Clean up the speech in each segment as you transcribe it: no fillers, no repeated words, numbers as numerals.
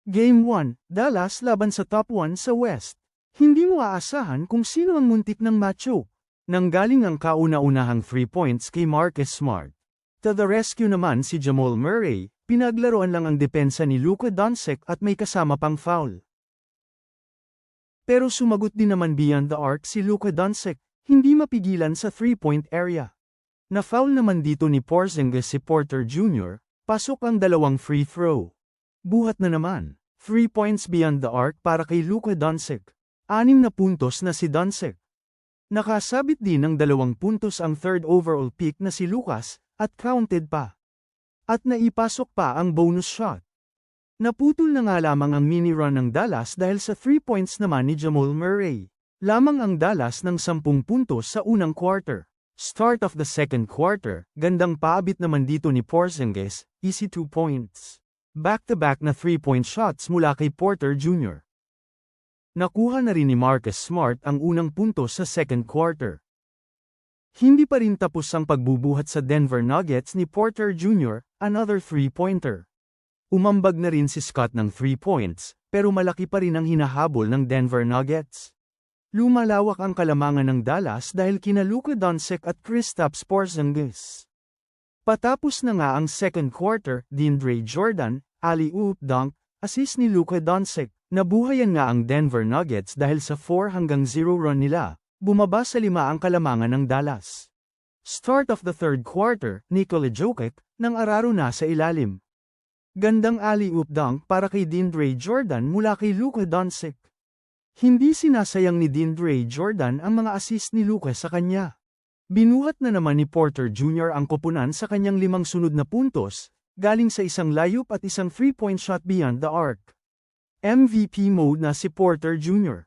Game 1, Dallas laban sa top 1 sa West. Hindi mo aasahan kung sino ang muntik ng macho. Nanggaling ang kauna-unahang 3 points kay Marcus Smart. To the rescue naman si Jamal Murray, pinaglaruan lang ang depensa ni Luka Doncic at may kasama pang foul. Pero sumagot din naman beyond the arc si Luka Doncic, hindi mapigilan sa 3-point area. Na-foul naman dito ni Porzingis si Porter Jr., pasok ang dalawang free throw. Buhat na naman, 3 points beyond the arc para kay Luka Doncic. 6 na puntos na si Doncic. Nakasabit din ng 2 puntos ang third overall pick na si Lucas, at counted pa. At naipasok pa ang bonus shot. Naputol na nga lamang ang mini run ng Dallas dahil sa 3 points naman ni Jamal Murray. Lamang ang Dallas ng 10 puntos sa unang quarter. Start of the second quarter, gandang paabit naman dito ni Porzingis, easy 2 points. Back-to-back na 3-point shots mula kay Porter Jr. Nakuha na rin ni Marcus Smart ang unang puntos sa second quarter. Hindi pa rin tapos ang pagbubuhat sa Denver Nuggets ni Porter Jr., another 3-pointer. Umambag na rin si Scott ng 3 points, pero malaki pa rin ang hinahabol ng Denver Nuggets. Lumalawak ang kalamangan ng Dallas dahil kina Luka Doncic at Kristaps Porzingis. Patapos na nga ang second quarter, DeAndre Jordan, alley-oop dunk, assist ni Luka Doncic. Nabuhayan nga ang Denver Nuggets dahil sa 4-0 run nila, bumaba sa 5 ang kalamangan ng Dallas. Start of the third quarter, Nikola Jokic, nang araro na sa ilalim. Gandang alley-oop dunk para kay DeAndre Jordan mula kay Luka Doncic. Hindi sinasayang ni DeAndre Jordan ang mga assist ni Luka sa kanya. Binuhat na naman ni Porter Jr. ang koponan sa kanyang 5 sunod na puntos, galing sa isang layup at isang 3-point shot beyond the arc. MVP mode na si Porter Jr.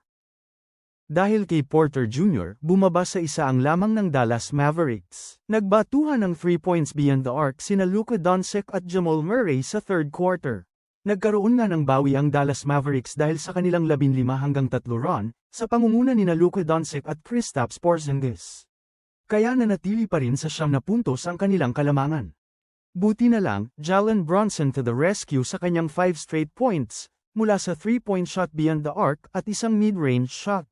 Dahil kay Porter Jr., bumaba sa isa ang lamang ng Dallas Mavericks. Nagbatuhan ng 3 points beyond the arc sina Luka Doncic at Jamal Murray sa third quarter. Nagkaroon nga ng bawi ang Dallas Mavericks dahil sa kanilang 15-3 run, sa pangunguna ni Luka Doncic at Kristaps Porzingis. Kaya nanatili pa rin sa 9 na puntos ang kanilang kalamangan. Buti na lang, Jalen Brunson to the rescue sa kanyang 5 straight points, mula sa 3-point shot beyond the arc at isang mid-range shot.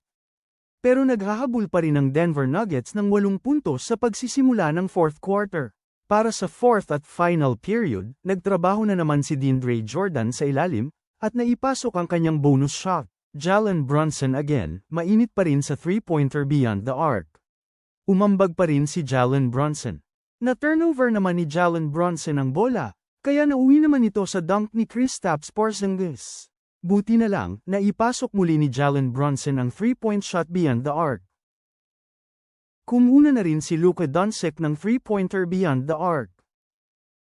Pero naghahabol pa rin ang Denver Nuggets ng 8 puntos sa pagsisimula ng fourth quarter. Para sa fourth at final period, nagtrabaho na naman si DeAndre Jordan sa ilalim, at naipasok ang kanyang bonus shot. Jalen Brunson again, mainit pa rin sa 3-pointer beyond the arc. Umambag pa rin si Jalen Brunson. Na-turnover naman ni Jalen Brunson ang bola, kaya nauwi naman ito sa dunk ni Kristaps Porzingis. Buti na lang, naipasok muli ni Jalen Brunson ang 3-point shot beyond the arc. Kumuna na rin si Luka Doncic ng 3-pointer beyond the arc.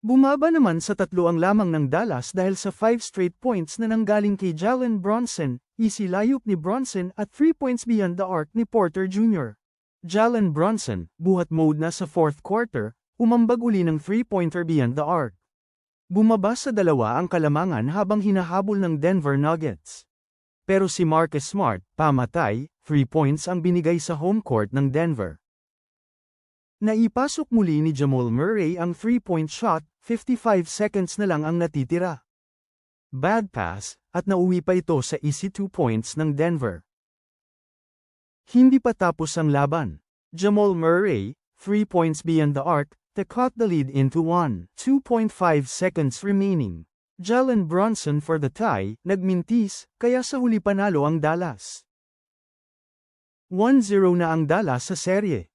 Bumaba naman sa 3 ang lamang ng Dallas dahil sa 5 straight points na nanggaling kay Jalen Brunson, easy layup ni Brunson at 3 points beyond the arc ni Porter Jr. Jalen Brunson, buhat mode na sa fourth quarter, umambag uli ng 3-pointer beyond the arc. Bumaba sa 2 ang kalamangan habang hinahabol ng Denver Nuggets. Pero si Marcus Smart, pamatay, 3 points ang binigay sa home court ng Denver. Naipasok muli ni Jamal Murray ang 3-point shot, 55 seconds na lang ang natitira. Bad pass, at nauwi pa ito sa easy 2 points ng Denver. Hindi pa tapos ang laban. Jamal Murray, 3 points beyond the arc, to cut the lead into 2.5 seconds remaining. Jalen Brunson for the tie, nagmintis, kaya sa huli panalo ang Dallas. 1-0 na ang Dallas sa serye.